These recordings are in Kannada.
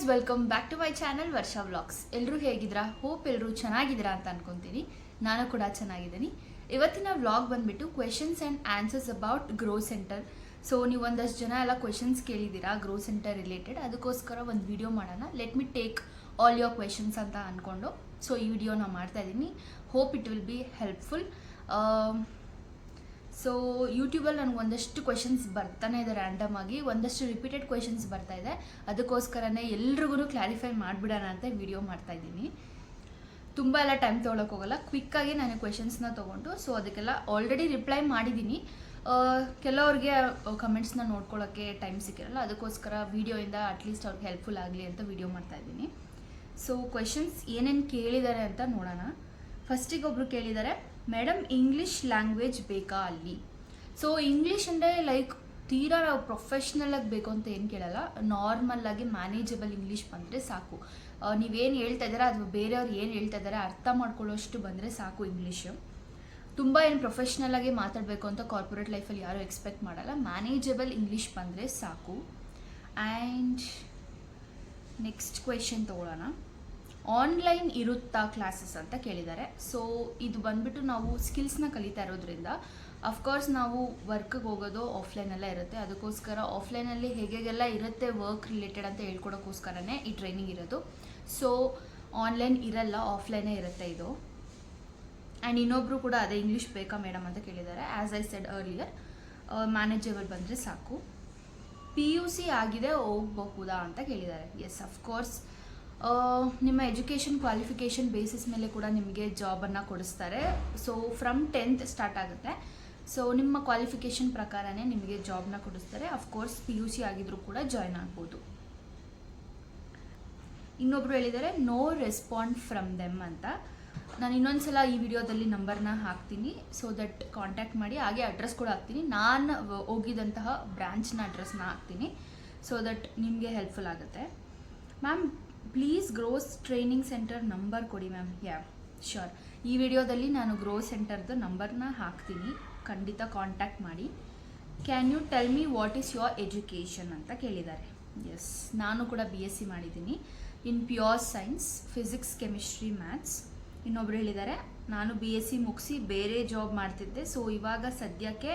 Guys, welcome back to my channel Varsha vlogs. ಎಲ್ಲರೂ ಹೇಗಿದ್ದೀರಾ? ಹೋಪ್ ಎಲ್ಲರೂ ಚೆನ್ನಾಗಿದ್ದೀರಾ ಅಂತ ಅನ್ಕೊಂತೀನಿ. ನಾನು ಕೂಡ ಚೆನ್ನಾಗಿದ್ದೀನಿ. ಇವತ್ತಿನ ವ್ಲಾಗ್ ಬಂದ್ಬಿಟ್ಟು questions and answers about grow centre. So ನೀವು ಒಂದಷ್ಟು ಜನ ಎಲ್ಲ ಕ್ವೆಶನ್ಸ್ ಕೇಳಿದ್ದೀರಾ ಗ್ರೋ ಸೆಂಟರ್ ರಿಲೇಟೆಡ್. ಅದಕ್ಕೋಸ್ಕರ ಒಂದು ವಿಡಿಯೋ ಮಾಡೋಣ. Let me take all your questions ಅಂತ ಅಂದ್ಕೊಂಡು ಸೊ ಈ ವಿಡಿಯೋನ ಮಾಡ್ತಾ ಇದ್ದೀನಿ. Hope it will be helpful. So ಯೂಟ್ಯೂಬಲ್ಲಿ ನನಗೆ ಒಂದಷ್ಟು ಕ್ವೆಶನ್ಸ್ ಬರ್ತಾನೆ ಇದೆ ರ್ಯಾಂಡಮ್ ಆಗಿ, ಒಂದಷ್ಟು ರಿಪೀಟೆಡ್ ಕ್ವೆಶನ್ಸ್ ಬರ್ತಾ ಇದೆ. ಅದಕ್ಕೋಸ್ಕರನೇ ಎಲ್ರಿಗೂ ಕ್ಲಾರಿಫೈ ಮಾಡಿಬಿಡೋಣ ಅಂತ ವಿಡಿಯೋ ಮಾಡ್ತಾ ಇದ್ದೀನಿ. ತುಂಬ ಎಲ್ಲ ಟೈಮ್ ತೊಗೊಳಕ್ಕೆ ಹೋಗಲ್ಲ, ಕ್ವಿಕ್ಕಾಗಿ ನಾನು ಕ್ವೆಶನ್ಸ್ನ ತೊಗೊಂಡು ಸೊ ಅದಕ್ಕೆಲ್ಲ ಆಲ್ರೆಡಿ ರಿಪ್ಲೈ ಮಾಡಿದ್ದೀನಿ. ಕೆಲವ್ರಿಗೆ ಕಮೆಂಟ್ಸ್ನ ನೋಡ್ಕೊಳ್ಳೋಕ್ಕೆ ಟೈಮ್ ಸಿಕ್ಕಿರಲ್ಲ, ಅದಕ್ಕೋಸ್ಕರ ವೀಡಿಯೋಯಿಂದ ಅಟ್ಲೀಸ್ಟ್ ಅವ್ರಿಗೆ ಹೆಲ್ಪ್ಫುಲ್ ಆಗಲಿ ಅಂತ ವಿಡಿಯೋ ಮಾಡ್ತಾ ಇದ್ದೀನಿ. ಸೊ ಕ್ವೆಶನ್ಸ್ ಏನೇನು ಕೇಳಿದ್ದಾರೆ ಅಂತ ನೋಡೋಣ. ಫಸ್ಟಿಗೆ ಒಬ್ರು ಕೇಳಿದ್ದಾರೆ, ಮೇಡಮ್ ಇಂಗ್ಲೀಷ್ ಲ್ಯಾಂಗ್ವೇಜ್ ಬೇಕಾ ಅಲ್ಲಿ? ಸೊ ಇಂಗ್ಲೀಷ್ ಅಂದರೆ ಲೈಕ್ ತೀರಾ ನಾವು ಪ್ರೊಫೆಷ್ನಲಾಗಿ ಬೇಕು ಅಂತ ಏನು ಕೇಳಲ್ಲ, ನಾರ್ಮಲ್ಲಾಗಿ ಮ್ಯಾನೇಜಬಲ್ ಇಂಗ್ಲೀಷ್ ಬಂದರೆ ಸಾಕು. ನೀವೇನು ಹೇಳ್ತಾ ಇದ್ದೀರಾ ಅಥವಾ ಬೇರೆಯವ್ರು ಏನು ಹೇಳ್ತಾ ಇದ್ದಾರೆ ಅರ್ಥ ಮಾಡ್ಕೊಳ್ಳೋಷ್ಟು ಬಂದರೆ ಸಾಕು ಇಂಗ್ಲೀಷು. ತುಂಬ ಏನು ಪ್ರೊಫೆಷ್ನಲಾಗಿ ಮಾತಾಡಬೇಕು ಅಂತ ಕಾರ್ಪೊರೇಟ್ ಲೈಫಲ್ಲಿ ಯಾರೂ ಎಕ್ಸ್ಪೆಕ್ಟ್ ಮಾಡಲ್ಲ. ಮ್ಯಾನೇಜಬಲ್ ಇಂಗ್ಲೀಷ್ ಬಂದರೆ ಸಾಕು. ಆ್ಯಂಡ್ ನೆಕ್ಸ್ಟ್ ಕ್ವೆಶನ್ ತೊಗೊಳ್ಳೋಣ. ಆನ್ಲೈನ್ ಇರುತ್ತಾ ಕ್ಲಾಸಸ್ ಅಂತ ಕೇಳಿದ್ದಾರೆ. ಸೊ ಇದು ಬಂದ್ಬಿಟ್ಟು ನಾವು ಸ್ಕಿಲ್ಸ್ನ ಕಲಿತಾ ಇರೋದ್ರಿಂದ ಅಫ್ಕೋರ್ಸ್ ನಾವು ವರ್ಕ್ಗೆ ಹೋಗೋದು ಆಫ್ಲೈನಲ್ಲೇ ಇರುತ್ತೆ. ಅದಕ್ಕೋಸ್ಕರ ಆಫ್ಲೈನಲ್ಲಿ ಹೇಗೆಲ್ಲ ಇರುತ್ತೆ ವರ್ಕ್ ರಿಲೇಟೆಡ್ ಅಂತ ಹೇಳ್ಕೊಡೋಕ್ಕೋಸ್ಕರನೇ ಈ ಟ್ರೈನಿಂಗ್ ಇರೋದು. ಸೊ ಆನ್ಲೈನ್ ಇರಲ್ಲ, ಆಫ್ಲೈನೇ ಇರುತ್ತೆ ಇದು. ಆ್ಯಂಡ್ ಇನ್ನೊಬ್ಬರು ಕೂಡ ಅದೇ ಇಂಗ್ಲೀಷ್ ಬೇಕಾ ಮೇಡಮ್ ಅಂತ ಕೇಳಿದ್ದಾರೆ. As I said earlier, manageable ಬಂದರೆ ಸಾಕು. PUC ಆಗಿದೆ ಹೋಗಬಹುದಾ ಅಂತ ಕೇಳಿದ್ದಾರೆ. ಎಸ್, ಅಫ್ಕೋರ್ಸ್ ನಿಮ್ಮ ಎಜುಕೇಷನ್ ಕ್ವಾಲಿಫಿಕೇಷನ್ ಬೇಸಿಸ್ ಮೇಲೆ ಕೂಡ ನಿಮಗೆ ಜಾಬನ್ನು ಕೊಡಿಸ್ತಾರೆ. ಸೊ ಫ್ರಮ್ 10th ಸ್ಟಾರ್ಟ್ ಆಗುತ್ತೆ. ಸೊ ನಿಮ್ಮ ಕ್ವಾಲಿಫಿಕೇಷನ್ ಪ್ರಕಾರನೇ ನಿಮಗೆ ಜಾಬ್ನ ಕೊಡಿಸ್ತಾರೆ. ಅಫ್ಕೋರ್ಸ್ PUC ಆಗಿದ್ರೂ ಕೂಡ ಜಾಯ್ನ್ ಆಗ್ಬೋದು. ಇನ್ನೊಬ್ರು ಹೇಳಿದ್ದಾರೆ ನೋ ರೆಸ್ಪಾಂಡ್ ಫ್ರಮ್ ದೆಮ್ ಅಂತ. ನಾನು ಇನ್ನೊಂದ್ಸಲ ಈ ವಿಡಿಯೋದಲ್ಲಿ ನಂಬರ್ನ ಹಾಕ್ತೀನಿ, ಸೊ ದಟ್ ಕಾಂಟ್ಯಾಕ್ಟ್ ಮಾಡಿ. ಹಾಗೆ ಅಡ್ರೆಸ್ ಕೂಡ ಹಾಕ್ತೀನಿ, ನಾನು ಹೋಗಿದಂತಹ ಬ್ರ್ಯಾಂಚ್ನ ಅಡ್ರೆಸ್ನ ಹಾಕ್ತೀನಿ, ಸೊ ದಟ್ ನಿಮಗೆ ಹೆಲ್ಪ್ಫುಲ್ ಆಗುತ್ತೆ. Ma'am please Grow's training centre number ಕೊಡಿ ಮ್ಯಾಮ್. ಯಾ ಶ್ಯೂರ್, ಈ ವಿಡಿಯೋದಲ್ಲಿ ನಾನು ಗ್ರೋ ಸೆಂಟರ್ದು ನಂಬರ್ನ ಹಾಕ್ತೀನಿ, ಖಂಡಿತ ಕಾಂಟ್ಯಾಕ್ಟ್ ಮಾಡಿ. Can you tell me what is your education ಅಂತ ಕೇಳಿದ್ದಾರೆ. ಎಸ್, ನಾನು ಕೂಡ BSc ಮಾಡಿದ್ದೀನಿ in pure science, physics, chemistry, maths. ಇನ್ನೊಬ್ರು ಹೇಳಿದ್ದಾರೆ ನಾನು BSc ಮುಗಿಸಿ ಬೇರೆ ಜಾಬ್ ಮಾಡ್ತಿದ್ದೆ, ಸೊ ಇವಾಗ ಸದ್ಯಕ್ಕೆ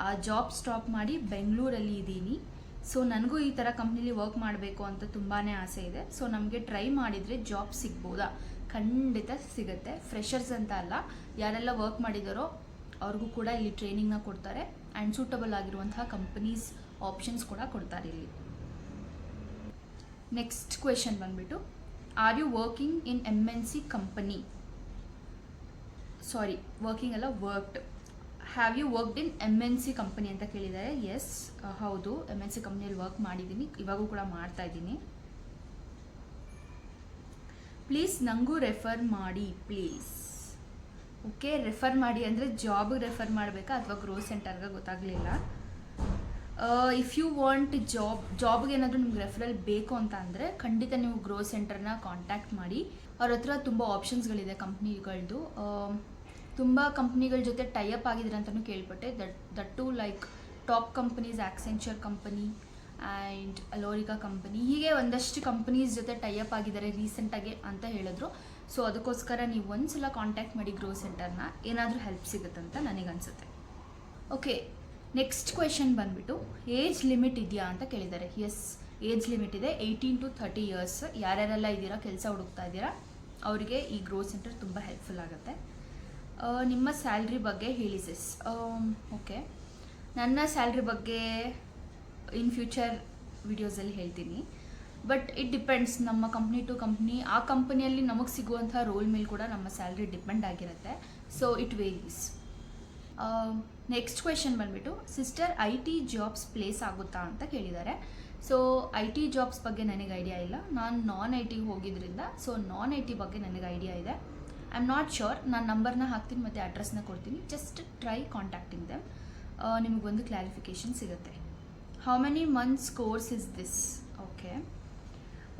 ಆ ಜಾಬ್ ಸ್ಟಾಪ್ ಮಾಡಿ ಬೆಂಗಳೂರಲ್ಲಿ ಇದ್ದೀನಿ. ಸೊ ನನಗೂ ಈ ಥರ ಕಂಪ್ನಿಲಿ ವರ್ಕ್ ಮಾಡಬೇಕು ಅಂತ ತುಂಬಾ ಆಸೆ ಇದೆ. ಸೊ ನಮಗೆ ಟ್ರೈ ಮಾಡಿದರೆ ಜಾಬ್ ಸಿಗ್ಬೋದಾ? ಖಂಡಿತ ಸಿಗುತ್ತೆ. ಫ್ರೆಷರ್ಸ್ ಅಂತ ಅಲ್ಲ, ಯಾರೆಲ್ಲ ವರ್ಕ್ ಮಾಡಿದಾರೋ ಅವ್ರಿಗೂ ಕೂಡ ಇಲ್ಲಿ ಟ್ರೈನಿಂಗ್ನ ಕೊಡ್ತಾರೆ. ಆ್ಯಂಡ್ ಸೂಟಬಲ್ ಆಗಿರುವಂತಹ ಕಂಪನೀಸ್ ಆಪ್ಷನ್ಸ್ ಕೂಡ ಕೊಡ್ತಾರೆ ಇಲ್ಲಿ. ನೆಕ್ಸ್ಟ್ ಕ್ವೆಶನ್ ಬಂದ್ಬಿಟ್ಟು, are you working in MNC company? Sorry, working ಅಲ್ಲ, worked. Have you worked in MNC company ಅಂತ ಕೇಳಿದ್ದಾರೆ. ಎಸ್, ಹೌದು, MNC ಕಂಪ್ನಿಯಲ್ಲಿ ವರ್ಕ್ ಮಾಡಿದ್ದೀನಿ, ಇವಾಗೂ ಕೂಡ ಮಾಡ್ತಾ ಇದ್ದೀನಿ. ಪ್ಲೀಸ್ ನನಗೂ ರೆಫರ್ ಮಾಡಿ ಪ್ಲೀಸ್. ಓಕೆ, ರೆಫರ್ ಮಾಡಿ ಅಂದರೆ ಜಾಬ್ಗೆ ರೆಫರ್ ಮಾಡಬೇಕಾ ಅಥವಾ ಗ್ರೋ ಸೆಂಟರ್ಗೆ ಗೊತ್ತಾಗಲಿಲ್ಲ. ಇಫ್ ಯು ವಾಂಟ್ ಜಾಬ್ಗೆ ಏನಾದರೂ ನಿಮ್ಗೆ ರೆಫರಲ್ ಬೇಕು ಅಂತ ಅಂದರೆ ಖಂಡಿತ ನೀವು ಗ್ರೋ ಸೆಂಟರ್ನ ಕಾಂಟ್ಯಾಕ್ಟ್ ಮಾಡಿ. ಅವ್ರ ಹತ್ರ ತುಂಬ ಆಪ್ಷನ್ಸ್ಗಳಿದೆ ಕಂಪ್ನಿಗಳದ್ದು. ತುಂಬ ಕಂಪ್ನಿಗಳ ಜೊತೆ ಟೈಅಪ್ ಆಗಿದ್ರೆ ಅಂತಲೂ ಕೇಳ್ಪಟ್ಟೆ. That to like top companies, Accenture company and Alorica company, ಹೀಗೆ ಒಂದಷ್ಟು ಕಂಪನೀಸ್ ಜೊತೆ ಟೈಅಪ್ ಆಗಿದ್ದಾರೆ ರೀಸೆಂಟಾಗಿ ಅಂತ ಹೇಳಿದ್ರು. ಸೊ ಅದಕ್ಕೋಸ್ಕರ ನೀವು ಒಂದ್ಸಲ ಕಾಂಟ್ಯಾಕ್ಟ್ ಮಾಡಿ ಗ್ರೋ ಸೆಂಟರ್ನ, ಏನಾದರೂ ಹೆಲ್ಪ್ ಸಿಗುತ್ತಂತ ನನಗನ್ಸುತ್ತೆ. ಓಕೆ, ನೆಕ್ಸ್ಟ್ ಕ್ವೆಶನ್ ಬಂದ್ಬಿಟ್ಟು ಏಜ್ ಲಿಮಿಟ್ ಇದೆಯಾ ಅಂತ ಕೇಳಿದ್ದಾರೆ. ಎಸ್, ಏಜ್ ಲಿಮಿಟ್ ಇದೆ. 18 to 30 years. ಯಾರ್ಯಾರೆಲ್ಲ ಇದ್ದೀರಾ, ಕೆಲಸ ಹುಡುಕ್ತಾ ಇದ್ದೀರಾ, ಅವರಿಗೆ ಈ ಗ್ರೋ ಸೆಂಟರ್ ತುಂಬ ಹೆಲ್ಪ್ಫುಲ್ ಆಗುತ್ತೆ. ನಿಮ್ಮ ಸ್ಯಾಲ್ರಿ ಬಗ್ಗೆ ಹೇಳಿ ಸಿಸ್. ಓಕೆ, ನನ್ನ ಸ್ಯಾಲ್ರಿ ಬಗ್ಗೆ ಇನ್ ಫ್ಯೂಚರ್ ವಿಡಿಯೋಸಲ್ಲಿ ಹೇಳ್ತೀನಿ. ಬಟ್ ಇಟ್ ಡಿಪೆಂಡ್ಸ್, ನಮ್ಮ ಕಂಪ್ನಿ ಟು ಕಂಪ್ನಿ, ಆ ಕಂಪನಿಯಲ್ಲಿ ನಮಗೆ ಸಿಗುವಂಥ ರೋಲ್ ಮೇಲೆ ಕೂಡ ನಮ್ಮ ಸ್ಯಾಲ್ರಿ ಡಿಪೆಂಡ್ ಆಗಿರುತ್ತೆ. So it varies. Next question ಬಂದ್ಬಿಟ್ಟು, ಸಿಸ್ಟರ್ IT ಜಾಬ್ಸ್ ಪ್ಲೇಸ್ ಆಗುತ್ತಾ ಅಂತ ಕೇಳಿದ್ದಾರೆ. ಸೊ IT ಜಾಬ್ಸ್ ಬಗ್ಗೆ ನನಗೆ ಐಡಿಯಾ ಇಲ್ಲ, ನಾನು ನಾನ್ IT ಹೋಗಿದ್ರಿಂದ. ಸೊ ನಾನ್ IT ಬಗ್ಗೆ ನನಗೆ ಐಡಿಯಾ ಇದೆ. I am not sure. ನಾನು ನಂಬರ್ನ ಹಾಕ್ತೀನಿ ಮತ್ತು ಅಡ್ರೆಸ್ನ ಕೊಡ್ತೀನಿ. ಜಸ್ಟ್ ಟ್ರೈ ಕಾಂಟ್ಯಾಕ್ಟಿಂಗ್ ದೆಮ್, ನಿಮಗೊಂದು ಕ್ಲಾರಿಫಿಕೇಷನ್ ಸಿಗುತ್ತೆ. How many months course is this?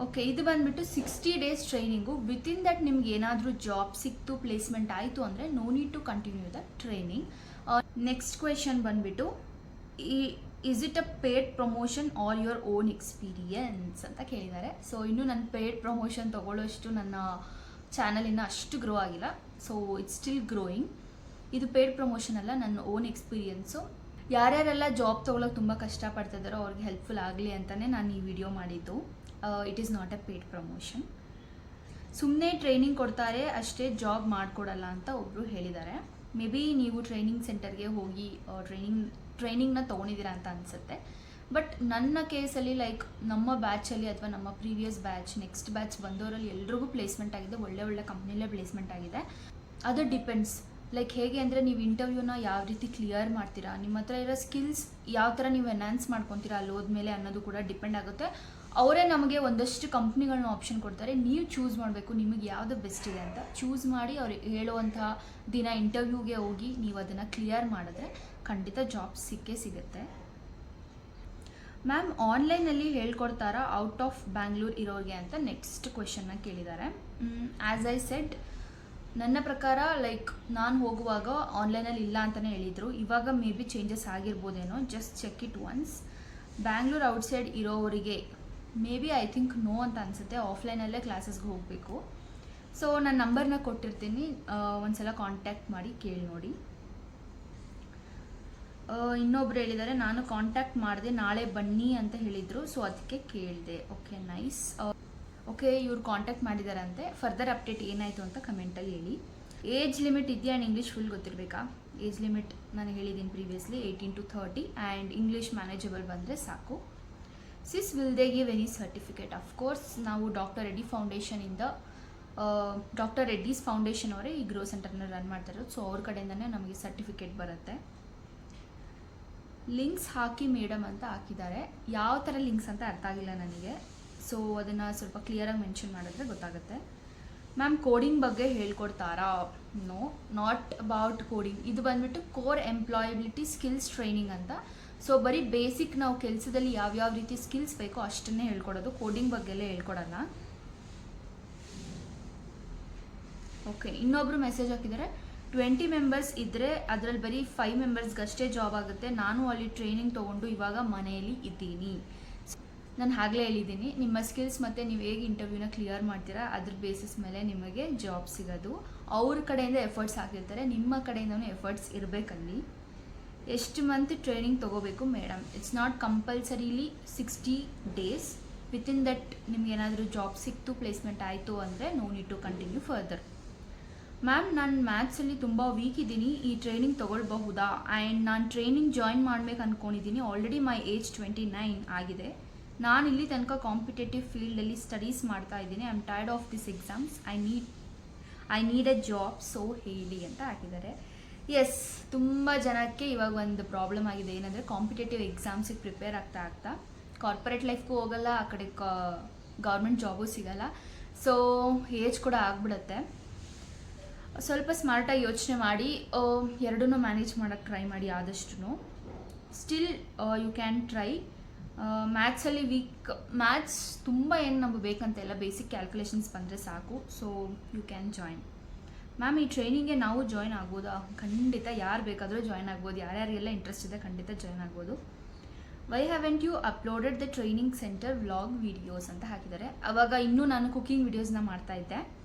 Okay, ಇದು ಬಂದುಬಿಟ್ಟು 60 days ಟ್ರೈನಿಂಗು. ವಿತಿನ್ ದಟ್ ನಿಮ್ಗೆ ಏನಾದರೂ ಜಾಬ್ ಸಿಕ್ತು, ಪ್ಲೇಸ್ಮೆಂಟ್ ಆಯಿತು ಅಂದರೆ no need to continue the training. Next question ಬಂದುಬಿಟ್ಟು, is it a paid promotion or your own experience ಅಂತ ಕೇಳಿದ್ದಾರೆ. ಸೊ ಇನ್ನೂ ನನ್ನ ಪೇಡ್ ಪ್ರಮೋಷನ್ ತೊಗೊಳ್ಳೋಷ್ಟು ನನ್ನ ಚಾನಲಿನ ಅಷ್ಟು ಗ್ರೋ ಆಗಿಲ್ಲ. So it's still growing. ಇದು ಪೇಡ್ ಪ್ರಮೋಷನ್ ಅಲ್ಲ, ನನ್ನ ಓನ್ ಎಕ್ಸ್ಪೀರಿಯನ್ಸು. ಯಾರ್ಯಾರೆಲ್ಲ ಜಾಬ್ ತೊಗೊಳಕ್ಕೆ ತುಂಬ ಕಷ್ಟಪಡ್ತಿದ್ದಾರೋ ಅವ್ರಿಗೆ ಹೆಲ್ಪ್ಫುಲ್ ಆಗಲಿ ಅಂತಲೇ ನಾನು ಈ ವಿಡಿಯೋ ಮಾಡಿದ್ದು. It is not A paid promotion. ಸುಮ್ಮನೆ ಟ್ರೈನಿಂಗ್ ಕೊಡ್ತಾರೆ ಅಷ್ಟೇ, ಜಾಬ್ ಮಾಡಿಕೊಡಲ್ಲ ಅಂತ ಒಬ್ಬರು ಹೇಳಿದ್ದಾರೆ. ಮೇ ಬಿ ನೀವು ಟ್ರೈನಿಂಗ್ ಸೆಂಟರ್ಗೆ ಹೋಗಿ ಟ್ರೈನಿಂಗ್ನ ತೊಗೊಂಡಿದ್ದೀರಾ ಅಂತ ಅನಿಸುತ್ತೆ. ಬಟ್ ನನ್ನ ಕೇಸಲ್ಲಿ ಲೈಕ್ ನಮ್ಮ ಬ್ಯಾಚಲ್ಲಿ ಅಥವಾ ನಮ್ಮ ಪ್ರೀವಿಯಸ್ ಬ್ಯಾಚ್, ನೆಕ್ಸ್ಟ್ ಬ್ಯಾಚ್ ಬಂದವರಲ್ಲಿ ಎಲ್ರಿಗೂ ಪ್ಲೇಸ್ಮೆಂಟ್ ಆಗಿದೆ, ಒಳ್ಳೆ ಕಂಪ್ನಿಲೇ ಪ್ಲೇಸ್ಮೆಂಟ್ ಆಗಿದೆ. ಅದು ಡಿಪೆಂಡ್ಸ್. ಲೈಕ್ ಹೇಗೆ ಅಂದರೆ ನೀವು ಇಂಟರ್ವ್ಯೂನ ಯಾವ ರೀತಿ ಕ್ಲಿಯರ್ ಮಾಡ್ತೀರಾ, ನಿಮ್ಮ ಹತ್ರ ಇರೋ ಸ್ಕಿಲ್ಸ್ ಯಾವ ಥರ ನೀವು ಎನ್ಹಾನ್ಸ್ ಮಾಡ್ಕೊತೀರಾ ಅಲ್ಲಿ ಹೋದ್ಮೇಲೆ ಅನ್ನೋದು ಕೂಡ ಡಿಪೆಂಡ್ ಆಗುತ್ತೆ. ಅವರೇ ನಮಗೆ ಒಂದಷ್ಟು ಕಂಪ್ನಿಗಳನ್ನ ಆಪ್ಷನ್ ಕೊಡ್ತಾರೆ. ನೀವು ಚೂಸ್ ಮಾಡಬೇಕು ನಿಮಗೆ ಯಾವುದು ಬೆಸ್ಟ್ ಇದೆ ಅಂತ. ಚೂಸ್ ಮಾಡಿ ಅವ್ರು ಹೇಳುವಂತಹ ದಿನ ಇಂಟರ್ವ್ಯೂಗೆ ಹೋಗಿ ನೀವು ಅದನ್ನು ಕ್ಲಿಯರ್ ಮಾಡಿದ್ರೆ ಖಂಡಿತ ಜಾಬ್ ಸಿಕ್ಕೇ ಸಿಗುತ್ತೆ. ಮ್ಯಾಮ್ ಆನ್ಲೈನಲ್ಲಿ ಹೇಳ್ಕೊಡ್ತಾರಾ ಔಟ್ ಆಫ್ ಬ್ಯಾಂಗ್ಳೂರ್ ಇರೋರಿಗೆ ಅಂತ ನೆಕ್ಸ್ಟ್ ಕ್ವೆಶನ್ನ ಕೇಳಿದ್ದಾರೆ. ಆ್ಯಸ್ ಐ ಸೆಡ್, ನನ್ನ ಪ್ರಕಾರ ಲೈಕ್ ನಾನು ಹೋಗುವಾಗ ಆನ್ಲೈನಲ್ಲಿ ಇಲ್ಲ ಅಂತಲೇ ಹೇಳಿದರು. ಇವಾಗ ಮೇ ಬಿ ಚೇಂಜಸ್ ಆಗಿರ್ಬೋದೇನೋ, just check it once. Bangalore outside ಇರೋವರಿಗೆ maybe I think no ಅಂತ ಅನಿಸುತ್ತೆ, ಆಫ್ಲೈನಲ್ಲೇ ಕ್ಲಾಸಸ್ಗೆ ಹೋಗಬೇಕು. ಸೊ ನಾನು ನಂಬರ್ನ ಕೊಟ್ಟಿರ್ತೀನಿ, ಒಂದ್ಸಲ ಕಾಂಟ್ಯಾಕ್ಟ್ ಮಾಡಿ ಕೇಳಿ ನೋಡಿ. ಇನ್ನೊಬ್ರು ಹೇಳಿದ್ದಾರೆ, ನಾನು ಕಾಂಟ್ಯಾಕ್ಟ್ ಮಾಡಿದೆ ನಾಳೆ ಬನ್ನಿ ಅಂತ ಹೇಳಿದರು, ಸೊ ಅದಕ್ಕೆ ಕೇಳಿದೆ. Okay, nice. ಓಕೆ, ಇವ್ರು ಕಾಂಟ್ಯಾಕ್ಟ್ ಮಾಡಿದಾರಂತೆ. ಫರ್ದರ್ ಅಪ್ಡೇಟ್ ಏನಾಯಿತು ಅಂತ ಕಮೆಂಟಲ್ಲಿ ಹೇಳಿ. ಏಜ್ ಲಿಮಿಟ್ ಇದೆಯಾ ಆ್ಯಂಡ್ ಇಂಗ್ಲೀಷ್ ಫುಲ್ ಗೊತ್ತಿರಬೇಕಾ? ಏಜ್ ಲಿಮಿಟ್ ನಾನು ಹೇಳಿದ್ದೀನಿ previously 18 to 30 and English manageable ಬಂದರೆ ಸಾಕು. Sis will they give any certificate? Of course ನಾವು ಡಾಕ್ಟರ್ ರೆಡ್ಡಿ ಫೌಂಡೇಶನಿಂದ, ಡಾಕ್ಟರ್ ರೆಡ್ಡೀಸ್ ಫೌಂಡೇಶನ್ ಅವರೇ ಈ ಗ್ರೋ ಸೆಂಟರ್ನ ರನ್ ಮಾಡ್ತಾರೆ. ಸೊ ಅವ್ರ ಕಡೆಯಿಂದನೇ ನಮಗೆ ಸರ್ಟಿಫಿಕೇಟ್ ಬರುತ್ತೆ. ಲಿಂಕ್ಸ್ ಹಾಕಿ ಮೇಡಮ್ ಅಂತ ಹಾಕಿದ್ದಾರೆ. ಯಾವ ಥರ ಲಿಂಕ್ಸ್ ಅಂತ ಅರ್ಥ ಆಗಿಲ್ಲ ನನಗೆ, ಸೊ ಅದನ್ನು ಸ್ವಲ್ಪ ಕ್ಲಿಯರಾಗಿ ಮೆನ್ಷನ್ ಮಾಡಿದ್ರೆ ಗೊತ್ತಾಗುತ್ತೆ. ಮ್ಯಾಮ್ ಕೋಡಿಂಗ್ ಬಗ್ಗೆ ಹೇಳ್ಕೊಡ್ತಾರಾ? No, not about coding. ಇದು ಬಂದುಬಿಟ್ಟು ಕೋರ್ ಎಂಪ್ಲಾಯಬಿಲಿಟಿ ಸ್ಕಿಲ್ಸ್ ಟ್ರೈನಿಂಗ್ ಅಂತ. ಸೊ ಬರೀ ಬೇಸಿಕ್ ನಾವು ಕೆಲಸದಲ್ಲಿ ಯಾವ್ಯಾವ ರೀತಿ ಸ್ಕಿಲ್ಸ್ ಬೇಕೋ ಅಷ್ಟನ್ನೇ ಹೇಳ್ಕೊಡೋದು, ಕೋಡಿಂಗ್ ಬಗ್ಗೆಲ್ಲ ಹೇಳ್ಕೊಡಲ್ಲ. ಓಕೆ, ಇನ್ನೊಬ್ರು ಮೆಸೇಜ್ ಹಾಕಿದ್ದಾರೆ, 20 ಮೆಂಬರ್ಸ್ ಇದ್ದರೆ ಅದರಲ್ಲಿ ಬರೀ 5 ಮೆಂಬರ್ಸ್ಗಷ್ಟೇ ಜಾಬ್ ಆಗುತ್ತೆ. ನಾನು ಅಲ್ಲಿ ಟ್ರೈನಿಂಗ್ ತೊಗೊಂಡು ಇವಾಗ ಮನೆಯಲ್ಲಿ ಇದ್ದೀನಿ. ನಾನು ಆಗಲೇ ಹೇಳಿದ್ದೀನಿ, ನಿಮ್ಮ ಸ್ಕಿಲ್ಸ್ ಮತ್ತು ನೀವು ಹೇಗೆ ಇಂಟರ್ವ್ಯೂನ ಕ್ಲಿಯರ್ ಮಾಡ್ತೀರಾ ಅದ್ರ ಬೇಸಿಸ್ ಮೇಲೆ ನಿಮಗೆ ಜಾಬ್ ಸಿಗೋದು. ಅವ್ರ ಕಡೆಯಿಂದ ಎಫರ್ಟ್ಸ್ ಹಾಕಿರ್ತಾರೆ, ನಿಮ್ಮ ಕಡೆಯಿಂದನೂ ಎಫರ್ಟ್ಸ್ ಇರಬೇಕಲ್ಲಿ. ಎಷ್ಟು ಮಂತ್ ಟ್ರೈನಿಂಗ್ ತೊಗೋಬೇಕು madam? It's not compulsorily 60 days. Within that ನಿಮ್ಗೇನಾದರೂ ಜಾಬ್ ಸಿಕ್ತು, ಪ್ಲೇಸ್ಮೆಂಟ್ ಆಯಿತು ಅಂದರೆ no need to continue further. Ma'am, ನಾನು ಮ್ಯಾಥ್ಸಲ್ಲಿ ತುಂಬ ವೀಕ್ ಇದ್ದೀನಿ, ಈ ಟ್ರೈನಿಂಗ್ ತೊಗೊಳ್ಬಹುದಾ? ಆ್ಯಂಡ್ ನಾನು ಟ್ರೈನಿಂಗ್ ಜಾಯಿನ್ ಮಾಡ್ಬೇಕು ಅಂದ್ಕೊಂಡಿದ್ದೀನಿ. ಆಲ್ರೆಡಿ ಮೈ ಏಜ್ 29 ಆಗಿದೆ. ನಾನು ಇಲ್ಲಿ ತನಕ ಕಾಂಪಿಟೇಟಿವ್ ಫೀಲ್ಡಲ್ಲಿ ಸ್ಟಡೀಸ್ ಮಾಡ್ತಾ ಇದ್ದೀನಿ. I am tired of this exams. I need A job, so ಹೇಳಿ ಅಂತ ಹಾಕಿದ್ದಾರೆ. ಎಸ್, ತುಂಬ ಜನಕ್ಕೆ ಇವಾಗ ಒಂದು ಪ್ರಾಬ್ಲಮ್ ಆಗಿದೆ. ಏನಂದರೆ ಕಾಂಪಿಟೇಟಿವ್ ಎಕ್ಸಾಮ್ಸಿಗೆ ಪ್ರಿಪೇರ್ ಆಗ್ತಾ ಕಾರ್ಪೊರೇಟ್ ಲೈಫ್ಗೂ ಹೋಗಲ್ಲ, ಆ ಕಡೆ ಗೌರ್ಮೆಂಟ್ ಜಾಬು ಸಿಗಲ್ಲ. ಸೊ ಏಜ್ ಕೂಡ ಆಗಿಬಿಡುತ್ತೆ. ಸ್ವಲ್ಪ ಸ್ಮಾರ್ಟಾಗಿ ಯೋಚನೆ ಮಾಡಿ ಎರಡನ್ನೂ ಮ್ಯಾನೇಜ್ ಮಾಡೋಕ್ಕೆ ಟ್ರೈ ಮಾಡಿ ಆದಷ್ಟು. Still you can try. ಮ್ಯಾಥ್ಸಲ್ಲಿ ವೀಕ್, ಮ್ಯಾಥ್ಸ್ ತುಂಬ ಏನು ನಮಗೆ ಬೇಕಂತ ಇಲ್ಲ, ಬೇಸಿಕ್ ಕ್ಯಾಲ್ಕುಲೇಷನ್ಸ್ ಬಂದರೆ ಸಾಕು. So you can join. Ma'am, ಈ ಟ್ರೈನಿಂಗ್ಗೆ ನಾವು ಜಾಯ್ನ್ ಆಗ್ಬೋದಾ? ಖಂಡಿತ, ಯಾರು ಬೇಕಾದರೂ ಜಾಯ್ನ್ ಆಗ್ಬೋದು. ಯಾರ್ಯಾರಿಗೆಲ್ಲ ಇಂಟ್ರೆಸ್ಟ್ ಇದೆ ಖಂಡಿತ ಜಾಯ್ನ್ ಆಗ್ಬೋದು. Why haven't you uploaded the training centre vlog videos ಅಂತ ಹಾಕಿದ್ದಾರೆ. ಆವಾಗ ಇನ್ನೂ ನಾನು ಕುಕಿಂಗ್ ವಿಡಿಯೋಸ್ನ ಮಾಡ್ತಾಯಿದ್ದೆ,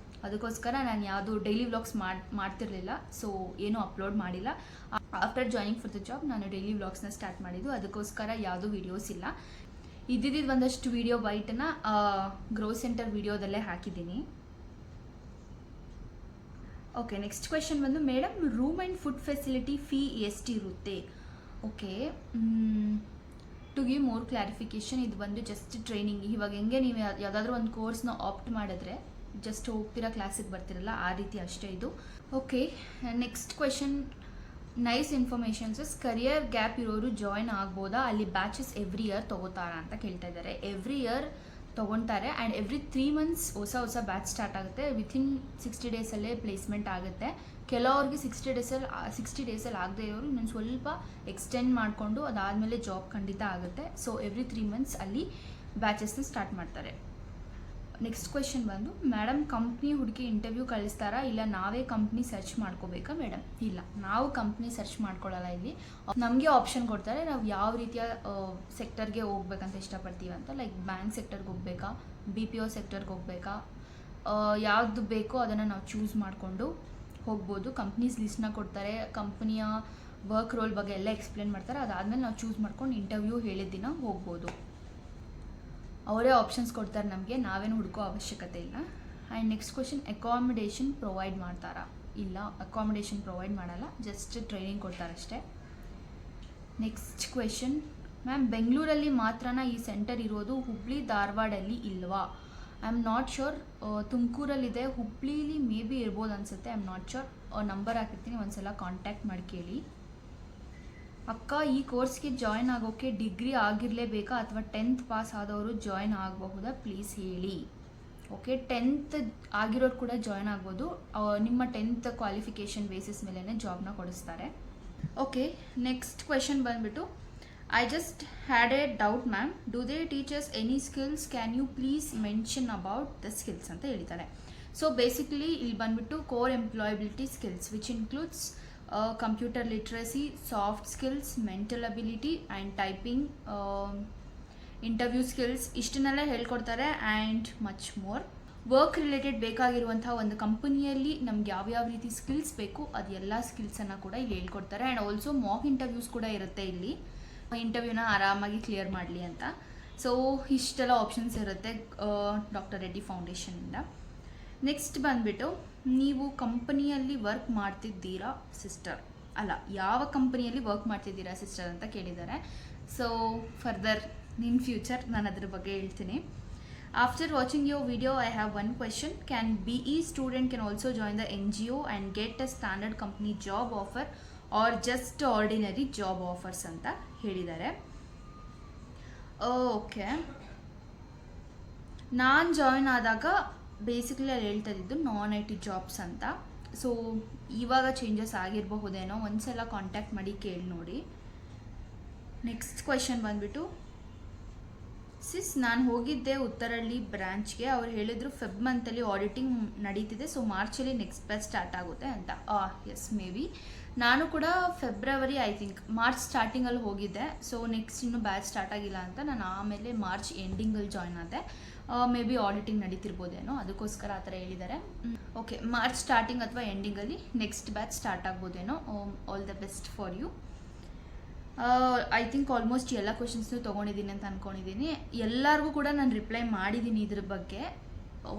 ಅದಕ್ಕೋಸ್ಕರ ನಾನು ಯಾವುದು ಡೈಲಿ ವ್ಲಾಗ್ಸ್ ಮಾಡ್ತಿರಲಿಲ್ಲ. ಸೊ ಏನೂ ಅಪ್ಲೋಡ್ ಮಾಡಿಲ್ಲ. After joining for the job ನಾನು ಡೈಲಿ ವ್ಲಾಗ್ಸ್ನ ಸ್ಟಾರ್ಟ್ ಮಾಡಿದ್ದು, ಅದಕ್ಕೋಸ್ಕರ ಯಾವುದೂ ವೀಡಿಯೋಸ್ ಇಲ್ಲ. ಇದ್ದಿದ್ದು ಒಂದಷ್ಟು ವೀಡಿಯೋ ಬೈಟನ್ನ ಗ್ರೋ ಸೆಂಟರ್ ವೀಡಿಯೋದಲ್ಲೇ ಹಾಕಿದ್ದೀನಿ. ಓಕೆ, ನೆಕ್ಸ್ಟ್ ಕ್ವೆಶನ್ ಬಂದು, madam room and food facility fee ಎಷ್ಟು ಇರುತ್ತೆ? Okay, to give more clarification, ಇದು ಬಂದು ಜಸ್ಟ್ ಟ್ರೈನಿಂಗ್. ಇವಾಗ ಹೆಂಗೆ ನೀವು ಯಾವುದಾದ್ರೂ ಒಂದು ಕೋರ್ಸ್ನ ಆಪ್ಟ್ ಮಾಡಿದ್ರೆ ಜಸ್ಟ್ ಹೋಗ್ತಿರೋ ಕ್ಲಾಸಿಗೆ ಬರ್ತಿರಲ್ಲ, ಆ ರೀತಿ ಅಷ್ಟೇ ಇದು. Okay, next question, nice informations. Career gap ಇರೋರು ಜಾಯ್ನ್ ಆಗ್ಬೋದಾ? ಅಲ್ಲಿ ಬ್ಯಾಚಸ್ ಎವ್ರಿ ಇಯರ್ ತೊಗೋತಾರಾ ಅಂತ ಕೇಳ್ತಾ ಇದ್ದಾರೆ. ಎವ್ರಿ ಇಯರ್ ತೊಗೊತಾರೆ ಆ್ಯಂಡ್ ಎವ್ರಿ 3 months ಹೊಸ ಬ್ಯಾಚ್ ಸ್ಟಾರ್ಟ್ ಆಗುತ್ತೆ. ವಿತಿನ್ 60 daysಲ್ಲೇ ಪ್ಲೇಸ್ಮೆಂಟ್ ಆಗುತ್ತೆ. ಕೆಲವ್ರಿಗೆ 60 daysಲ್ಲಿ ಆಗದೆ ಇರೋರು ಇನ್ನೊಂದು ಸ್ವಲ್ಪ ಎಕ್ಸ್ಟೆಂಡ್ ಮಾಡಿಕೊಂಡು ಅದಾದಮೇಲೆ ಜಾಬ್ ಖಂಡಿತ ಆಗುತ್ತೆ. ಸೊ ಎವ್ರಿ 3 months ಅಲ್ಲಿ ಬ್ಯಾಚಸ್ನ ಸ್ಟಾರ್ಟ್ ಮಾಡ್ತಾರೆ. ನೆಕ್ಸ್ಟ್ ಕ್ವೆಶನ್ ಬಂದು, ಮೇಡಮ್ ಕಂಪ್ನಿ ಹುಡುಕಿ ಇಂಟರ್ವ್ಯೂ ಕಳಿಸ್ತಾರಾ ಇಲ್ಲ ನಾವೇ ಕಂಪ್ನಿ ಸರ್ಚ್ ಮಾಡ್ಕೋಬೇಕಾ ಮೇಡಮ್? ಇಲ್ಲ, ನಾವು ಕಂಪ್ನಿ ಸರ್ಚ್ ಮಾಡ್ಕೊಳ್ಳಲ್ಲ. ಇಲ್ಲಿ ನಮಗೆ ಆಪ್ಷನ್ ಕೊಡ್ತಾರೆ, ನಾವು ಯಾವ ರೀತಿಯ ಸೆಕ್ಟರ್ಗೆ ಹೋಗ್ಬೇಕಂತ ಇಷ್ಟಪಡ್ತೀವಿ ಅಂತ. ಲೈಕ್ ಬ್ಯಾಂಕ್ ಸೆಕ್ಟರ್ಗೆ ಹೋಗ್ಬೇಕಾ, BPO ಸೆಕ್ಟರ್ಗೆ ಹೋಗ್ಬೇಕಾ, ಯಾವುದು ಬೇಕೋ ಅದನ್ನು ನಾವು ಚೂಸ್ ಮಾಡಿಕೊಂಡು ಹೋಗ್ಬೋದು. ಕಂಪ್ನೀಸ್ ಲಿಸ್ಟ್ನ ಕೊಡ್ತಾರೆ, ಕಂಪ್ನಿಯ ವರ್ಕ್ ರೋಲ್ ಬಗ್ಗೆ ಎಲ್ಲ ಎಕ್ಸ್ಪ್ಲೇನ್ ಮಾಡ್ತಾರೆ. ಅದಾದಮೇಲೆ ನಾವು ಚೂಸ್ ಮಾಡ್ಕೊಂಡು ಇಂಟರ್ವ್ಯೂ ಹೇಳಿದ ದಿನ ಹೋಗ್ಬೋದು. ಅವರೇ ಆಪ್ಷನ್ಸ್ ಕೊಡ್ತಾರೆ ನಮಗೆ, ನಾವೇನು ಹುಡುಕೋ ಅವಶ್ಯಕತೆ ಇಲ್ಲ. And next question, accommodation provide ಮಾಡ್ತಾರಾ? ಇಲ್ಲ, ಅಕಾಮಿಡೇಷನ್ ಪ್ರೊವೈಡ್ ಮಾಡಲ್ಲ, ಜಸ್ಟ್ ಟ್ರೈನಿಂಗ್ ಕೊಡ್ತಾರಷ್ಟೇ. ನೆಕ್ಸ್ಟ್ ಕ್ವೆಶನ್, ಮ್ಯಾಮ್ ಬೆಂಗಳೂರಲ್ಲಿ ಮಾತ್ರನಾ ಈ ಸೆಂಟರ್ ಇರೋದು, ಹುಬ್ಳಿ ಧಾರವಾಡಲ್ಲಿ ಇಲ್ವಾ? I am not sure. ತುಮಕೂರಲ್ಲಿದೆ, ಹುಬ್ಳೀಲಿ ಮೇ ಬಿ ಇರ್ಬೋದು ಅನಿಸುತ್ತೆ, I am not sure. Number ಹಾಕಿರ್ತೀನಿ, ಒಂದ್ಸಲ ಕಾಂಟ್ಯಾಕ್ಟ್ ಮಾಡಿ ಕೇಳಿ. ಅಕ್ಕ, ಈ ಕೋರ್ಸ್ಗೆ ಜಾಯ್ನ್ ಆಗೋಕ್ಕೆ ಡಿಗ್ರಿ ಆಗಿರಲೇಬೇಕಾ ಅಥವಾ 10th ಪಾಸ್ ಆದವರು ಜಾಯ್ನ್ ಆಗಬಹುದಾ? ಪ್ಲೀಸ್ ಹೇಳಿ. ಓಕೆ, 10th ಆಗಿರೋರು ಕೂಡ ಜಾಯ್ನ್ ಆಗ್ಬೋದು. ನಿಮ್ಮ 10th ಕ್ವಾಲಿಫಿಕೇಷನ್ ಬೇಸಿಸ್ ಮೇಲೇ ಜಾಬ್ನ ಕೊಡಿಸ್ತಾರೆ. ಓಕೆ, ನೆಕ್ಸ್ಟ್ ಕ್ವೆಶನ್ ಬಂದುಬಿಟ್ಟು, I just had a doubt ma'am, do they teachers any skills, can you please mention about the skills ಅಂತ ಹೇಳಿದ್ದಾರೆ. ಸೊ ಬೇಸಿಕಲಿ ಇಲ್ಲಿ ಬಂದುಬಿಟ್ಟು core employability skills which includes computer literacy, soft skills, mental ability and typing, interview skills, ಇಷ್ಟನ್ನೆಲ್ಲ ಹೇಳ್ಕೊಡ್ತಾರೆ. And much more. Work related ಬೇಕಾಗಿರುವಂಥ ಒಂದು ಕಂಪನಿಯಲ್ಲಿ ನಮ್ಗೆ ಯಾವ್ಯಾವ ರೀತಿ ಸ್ಕಿಲ್ಸ್ ಬೇಕು ಅದೆಲ್ಲ ಸ್ಕಿಲ್ಸನ್ನು ಕೂಡ ಇಲ್ಲಿ ಹೇಳ್ಕೊಡ್ತಾರೆ. ಆ್ಯಂಡ್ ಆಲ್ಸೋ ಮಾಕ್ ಇಂಟರ್ವ್ಯೂಸ್ ಕೂಡ ಇರುತ್ತೆ ಇಲ್ಲಿ, ಇಂಟರ್ವ್ಯೂನ ಆರಾಮಾಗಿ ಕ್ಲಿಯರ್ ಮಾಡಲಿ ಅಂತ. ಸೊ ಇಷ್ಟೆಲ್ಲ ಆಪ್ಷನ್ಸ್ ಇರುತ್ತೆ ಡಾಕ್ಟರ್ ರೆಡ್ಡಿ ಫೌಂಡೇಶನಿಂದ. ನೆಕ್ಸ್ಟ್ ಬಂದುಬಿಟ್ಟು, ನೀವು ಕಂಪನಿಯಲ್ಲಿ ವರ್ಕ್ ಮಾಡ್ತಿದ್ದೀರಾ ಸಿಸ್ಟರ್? ಅಲ್ಲ, ಯಾವ ಕಂಪನಿಯಲ್ಲಿ ವರ್ಕ್ ಮಾಡ್ತಿದ್ದೀರಾ ಸಿಸ್ಟರ್ ಅಂತ ಕೇಳಿದ್ದಾರೆ. ಸೊ ಫರ್ದರ್ ಇನ್ ಫ್ಯೂಚರ್ ನಾನು ಅದ್ರ ಬಗ್ಗೆ ಹೇಳ್ತೀನಿ. After watching your video I have one question, can BE student can also join the NGO and get a standard company job offer or just ordinary job offers ಅಂತ ಹೇಳಿದ್ದಾರೆ. ಓಕೆ, ನಾನು ಜಾಯಿನ್ ಆದಾಗ ಬೇಸಿಕಲಿ ಅಲ್ಲಿ ಹೇಳ್ತಾ ಇದ್ದಿದ್ದು non-IT ಜಾಬ್ಸ್ ಅಂತ. ಸೊ ಇವಾಗ ಚೇಂಜಸ್ ಆಗಿರಬಹುದೇನೋ, ಒಂದ್ಸಲ ಕಾಂಟ್ಯಾಕ್ಟ್ ಮಾಡಿ ಕೇಳಿ ನೋಡಿ. ನೆಕ್ಸ್ಟ್ ಕ್ವೆಶನ್ ಬಂದುಬಿಟ್ಟು, ಸಿಸ್ ನಾನು ಹೋಗಿದ್ದೆ ಉತ್ತರಹಳ್ಳಿ ಬ್ರಾಂಚ್ಗೆ, ಅವ್ರು ಹೇಳಿದ್ರು ಫೆಬ್ ಮಂತಲ್ಲಿ ಆಡಿಟಿಂಗ್ ನಡೀತಿದೆ, ಸೊ ಮಾರ್ಚಲ್ಲಿ ನೆಕ್ಸ್ಟ್ ಬ್ಯಾಚ್ ಸ್ಟಾರ್ಟ್ ಆಗುತ್ತೆ ಅಂತ. ಎಸ್, ಮೇ ಬಿ ನಾನು ಕೂಡ ಫೆಬ್ರವರಿ ಐ ಥಿಂಕ್ ಮಾರ್ಚ್ ಸ್ಟಾರ್ಟಿಂಗಲ್ಲಿ ಹೋಗಿದ್ದೆ. ಸೊ ನೆಕ್ಸ್ಟ್ ಇನ್ನೂ ಬ್ಯಾಚ್ ಸ್ಟಾರ್ಟ್ ಆಗಿಲ್ಲ ಅಂತ ನಾನು ಆಮೇಲೆ ಮಾರ್ಚ್ ಎಂಡಿಂಗಲ್ಲಿ ಜಾಯ್ನ್ ಆದೆ. ಮೇ ಬಿ ಆಡಿಟಿಂಗ್ ನಡೀತಿರ್ಬೋದೇನೋ, ಅದಕ್ಕೋಸ್ಕರ ಆ ಥರ ಹೇಳಿದ್ದಾರೆ. ಓಕೆ, ಮಾರ್ಚ್ ಸ್ಟಾರ್ಟಿಂಗ್ ಅಥವಾ ಎಂಡಿಂಗಲ್ಲಿ ನೆಕ್ಸ್ಟ್ ಬ್ಯಾಚ್ ಸ್ಟಾರ್ಟ್ ಆಗ್ಬೋದೇನೋ. All the best for you. I think almost ಎಲ್ಲ ಕ್ವೆಶನ್ಸ್ನು ತೊಗೊಂಡಿದ್ದೀನಿ ಅಂತ ಅಂದ್ಕೊಂಡಿದ್ದೀನಿ. ಎಲ್ಲರಿಗೂ ಕೂಡ ನಾನು ರಿಪ್ಲೈ ಮಾಡಿದ್ದೀನಿ ಇದ್ರ ಬಗ್ಗೆ.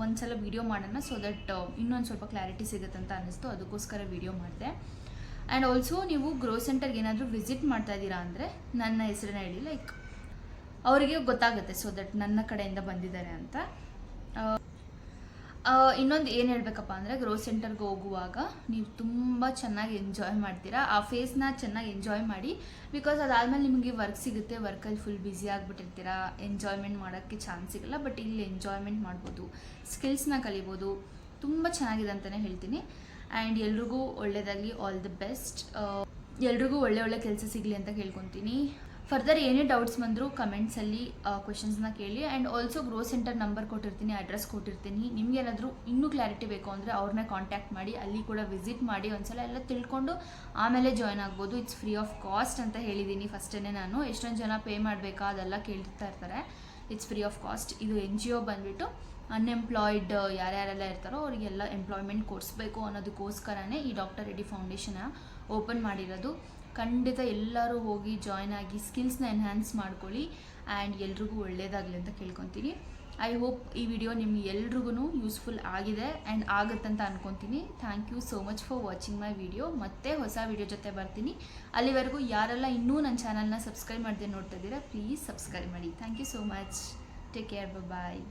ಒಂದ್ಸಲ ವೀಡಿಯೋ ಮಾಡೋಣ, ಸೊ ದಟ್ ಇನ್ನೊಂದು ಸ್ವಲ್ಪ ಕ್ಲಾರಿಟಿ ಸಿಗುತ್ತೆ ಅಂತ ಅನ್ನಿಸ್ತು, ಅದಕ್ಕೋಸ್ಕರ ವೀಡಿಯೋ ಮಾಡಿದೆ. ಆ್ಯಂಡ್ ಆಲ್ಸೋ ನೀವು ಗ್ರೋ ಸೆಂಟರ್ಗೆ ಏನಾದರೂ ವಿಸಿಟ್ ಮಾಡ್ತಾ ಇದ್ದೀರಾ ಅಂದರೆ ನನ್ನ ಹೆಸರನ್ನ ಹೇಳಿ, ಲೈಕ್ ಅವರಿಗೆ ಗೊತ್ತಾಗುತ್ತೆ, ಸೊ ದಟ್ ನನ್ನ ಕಡೆಯಿಂದ ಬಂದಿದ್ದಾರೆ ಅಂತ. ಇನ್ನೊಂದು ಏನು ಹೇಳಬೇಕಪ್ಪ ಅಂದರೆ, ಗ್ರೋ ಸೆಂಟರ್ಗೆ ಹೋಗುವಾಗ ನೀವು ತುಂಬ ಚೆನ್ನಾಗಿ ಎಂಜಾಯ್ ಮಾಡ್ತೀರಾ. ಆ ಫೇಸ್ನ ಚೆನ್ನಾಗಿ ಎಂಜಾಯ್ ಮಾಡಿ, ಬಿಕಾಸ್ ಅದಾದಮೇಲೆ ನಿಮಗೆ ವರ್ಕ್ ಸಿಗುತ್ತೆ, ವರ್ಕಲ್ಲಿ ಫುಲ್ ಬ್ಯುಸಿ ಆಗಿಬಿಟ್ಟಿರ್ತೀರಾ, ಎಂಜಾಯ್ಮೆಂಟ್ ಮಾಡೋಕ್ಕೆ ಚಾನ್ಸ್ ಸಿಗಲ್ಲ. ಬಟ್ ಇಲ್ಲಿ ಎಂಜಾಯ್ಮೆಂಟ್ ಮಾಡ್ಬೋದು, ಸ್ಕಿಲ್ಸ್ನ ಕಲಿಬೋದು, ತುಂಬ ಚೆನ್ನಾಗಿದೆ ಅಂತಲೇ ಹೇಳ್ತೀನಿ. ಆ್ಯಂಡ್ ಎಲ್ರಿಗೂ ಒಳ್ಳೆಯದಾಗಲಿ, ಆಲ್ ದಿ ಬೆಸ್ಟ್. ಎಲ್ರಿಗೂ ಒಳ್ಳೆ ಕೆಲಸ ಸಿಗಲಿ ಅಂತ ಕೇಳ್ಕೊತೀನಿ. ಫರ್ದರ್ ಏನೇ ಡೌಟ್ಸ್ ಬಂದರೂ ಕಮೆಂಟ್ಸಲ್ಲಿ ಕ್ವೆಶನ್ಸ್ನ ಕೇಳಿ. And also grow centre number ಕೊಟ್ಟಿರ್ತೀನಿ, ಅಡ್ರೆಸ್ ಕೊಟ್ಟಿರ್ತೀನಿ. ನಿಮಗೇನಾದರೂ ಇನ್ನೂ ಕ್ಲಾರಿಟಿ ಬೇಕು ಅಂದರೆ ಅವ್ರನ್ನ ಕಾಂಟ್ಯಾಕ್ಟ್ ಮಾಡಿ, ಅಲ್ಲಿ ಕೂಡ ವಿಸಿಟ್ ಮಾಡಿ, ಒಂದ್ಸಲ ಎಲ್ಲ ತಿಳ್ಕೊಂಡು ಆಮೇಲೆ ಜಾಯ್ನ್ ಆಗ್ಬೋದು. ಇಟ್ಸ್ ಫ್ರೀ ಆಫ್ ಕಾಸ್ಟ್ ಅಂತ ಹೇಳಿದ್ದೀನಿ ಫಸ್ಟೇ ನಾನು. ಎಷ್ಟೊಂದು ಜನ ಪೇ ಮಾಡಬೇಕಾ ಅದೆಲ್ಲ ಕೇಳ್ತಾ ಇರ್ತಾರೆ. It's free of cost. ಇದು NGO ಬಂದುಬಿಟ್ಟು ಅನ್ಎಂಪ್ಲಾಯ್ಡ್ ಯಾರ್ಯಾರೆಲ್ಲ ಇರ್ತಾರೋ ಅವರಿಗೆಲ್ಲ ಎಂಪ್ಲಾಯ್ಮೆಂಟ್ ಕೊಡಿಸ್ಬೇಕು ಅನ್ನೋದಕ್ಕೋಸ್ಕರನೇ ಈ ಡಾಕ್ಟರ್ ರೆಡ್ಡಿ ಫೌಂಡೇಶನ್ನ ಓಪನ್ ಮಾಡಿರೋದು. ಖಂಡಿತ ಎಲ್ಲರೂ ಹೋಗಿ ಜಾಯ್ನ್ ಆಗಿ ಸ್ಕಿಲ್ಸ್ನ ಎನ್ಹ್ಯಾನ್ಸ್ ಮಾಡ್ಕೊಳ್ಳಿ. ಆ್ಯಂಡ್ ಎಲ್ರಿಗೂ ಒಳ್ಳೆಯದಾಗಲಿ ಅಂತ ಕೇಳ್ಕೊತೀನಿ. ಐ ಹೋಪ್ ಈ ವಿಡಿಯೋ ನಿಮ್ಗೆ ಎಲ್ರಿಗೂ ಯೂಸ್ಫುಲ್ ಆಗಿದೆ ಆ್ಯಂಡ್ ಆಗುತ್ತಂತ ಅನ್ಕೊತೀನಿ. Thank you so much for watching my video. ಮತ್ತೆ ಹೊಸ ವಿಡಿಯೋ ಜೊತೆ ಬರ್ತೀನಿ. ಅಲ್ಲಿವರೆಗೂ ಯಾರೆಲ್ಲ ಇನ್ನೂ ನನ್ನ ಚಾನಲ್ನ ಸಬ್ಸ್ಕ್ರೈಬ್ ಮಾಡದೆ ನೋಡ್ತಾ ಇದ್ದೀರಾ, ಪ್ಲೀಸ್ ಸಬ್ಸ್ಕ್ರೈಬ್ ಮಾಡಿ. Thank you so much. Take care, bye.